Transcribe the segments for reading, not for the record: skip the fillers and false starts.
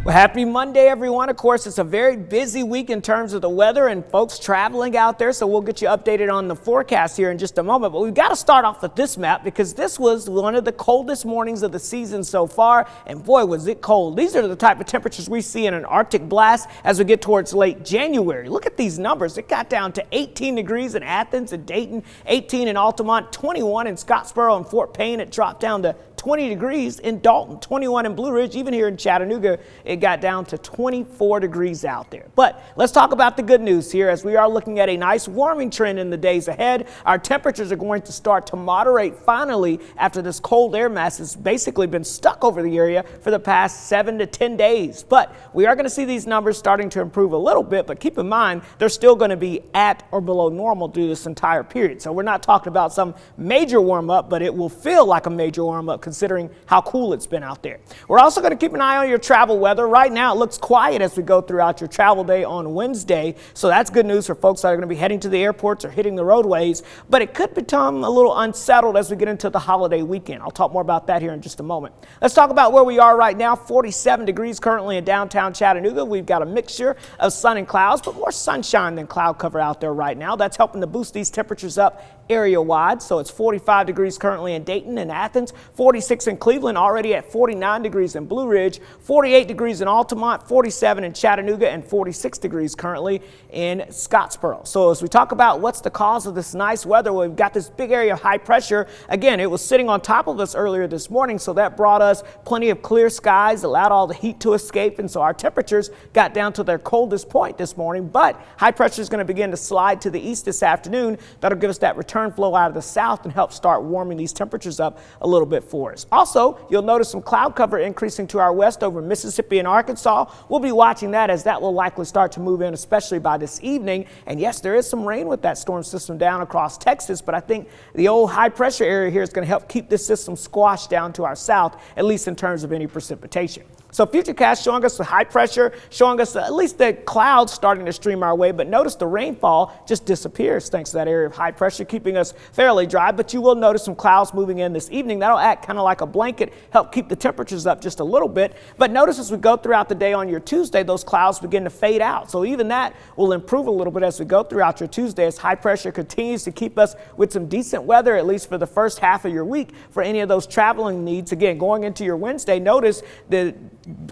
Well, happy Monday, everyone. Of course, it's a very busy week in terms of the weather and folks traveling out there, so we'll get you updated on the forecast here in just a moment. But we've got to start off with this map because this was one of the coldest mornings of the season so far, and boy, was it cold. These are the type of temperatures we see in an Arctic blast as we get towards late January. Look at these numbers. It got down to 18 degrees in Athens and Dayton, 18 in Altamont, 21 in Scottsboro and Fort Payne. It dropped down to 20 degrees in Dalton, 21 in Blue Ridge, even here in Chattanooga, it got down to 24 degrees out there. But let's talk about the good news here as we are looking at a nice warming trend in the days ahead. Our temperatures are going to start to moderate finally after this cold air mass has basically been stuck over the area for the past 7 to 10 days. But we are going to see these numbers starting to improve a little bit, but keep in mind, they're still going to be at or below normal through this entire period. So we're not talking about some major warm up, but it will feel like a major warm up considering how cool it's been out there. We're also going to keep an eye on your travel weather. Right now, it looks quiet as we go throughout your travel day on Wednesday. So that's good news for folks that are going to be heading to the airports or hitting the roadways. But it could become a little unsettled as we get into the holiday weekend. I'll talk more about that here in just a moment. Let's talk about where we are right now. 47 degrees currently in downtown Chattanooga. We've got a mixture of sun and clouds, but more sunshine than cloud cover out there right now. That's helping to boost these temperatures up area-wide. So it's 45 degrees currently in Dayton and Athens, 46 in Cleveland, already at 49 degrees in Blue Ridge, 48 degrees in Altamont, 47 in Chattanooga, and 46 degrees currently in Scottsboro. So as we talk about what's the cause of this nice weather, well, we've got this big area of high pressure. Again, it was sitting on top of us earlier this morning, so that brought us plenty of clear skies, allowed all the heat to escape, and so our temperatures got down to their coldest point this morning. But high pressure is going to begin to slide to the east this afternoon. That'll give us that return flow out of the south and help start warming these temperatures up a little bit for us. Also, you'll notice some cloud cover increasing to our west over Mississippi and Arkansas. We'll be watching that as that will likely start to move in, especially by this evening. And yes, there is some rain with that storm system down across Texas, but I think the old high pressure area here is going to help keep this system squashed down to our south, at least in terms of any precipitation. So futurecast showing us the high pressure, showing us at least the clouds starting to stream our way, but notice the rainfall just disappears thanks to that area of high pressure, keeping us fairly dry. But you will notice some clouds moving in this evening. That'll act kind of like a blanket, help keep the temperatures up just a little bit. But notice as we go throughout the day on your Tuesday, those clouds begin to fade out. So even that will improve a little bit as we go throughout your Tuesday as high pressure continues to keep us with some decent weather, at least for the first half of your week for any of those traveling needs. Again, going into your Wednesday, notice the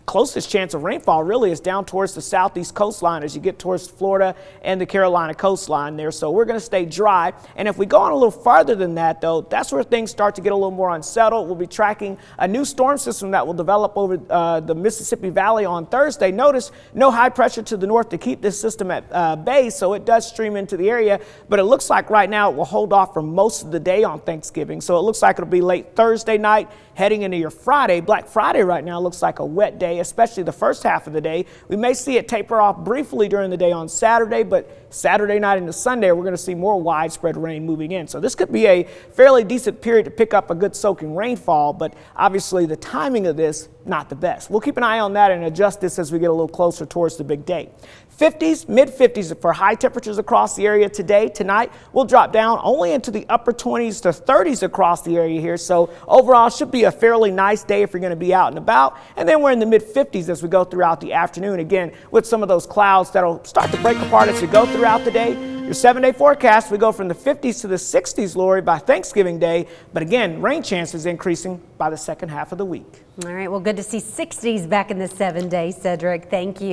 closest chance of rainfall really is down towards the southeast coastline as you get towards Florida and the Carolina coastline there. So we're going to stay dry. And if we go on a little farther than that, though, that's where things start to get a little more unsettled. We'll be tracking a new storm system that will develop over the Mississippi Valley on Thursday. Notice no high pressure to the north to keep this system at bay, so it does stream into the area. But it looks like right now it will hold off for most of the day on Thanksgiving. So it looks like it'll be late Thursday night heading into your Friday. Black Friday right now looks like a wet day, especially the first half of the day. We may see it taper off briefly during the day on Saturday, but Saturday night into Sunday, we're going to see more widespread rain moving in. So this could be a fairly decent period to pick up a good soaking rainfall, but obviously the timing of this, not the best. We'll keep an eye on that and adjust this as we get a little closer towards the big day. 50s, mid-50s for high temperatures across the area today. Tonight, we'll drop down only into the upper 20s to 30s across the area here. So overall, should be a fairly nice day if you're going to be out and about. And then we're in the mid-50s as we go throughout the afternoon, again, with some of those clouds that'll start to break apart as we go throughout the day. Your 7-day forecast, we go from the 50s to the 60s, Lori, by Thanksgiving Day. But again, rain chances increasing by the second half of the week. All right, well, good to see 60s back in the 7 days, Cedric. Thank you.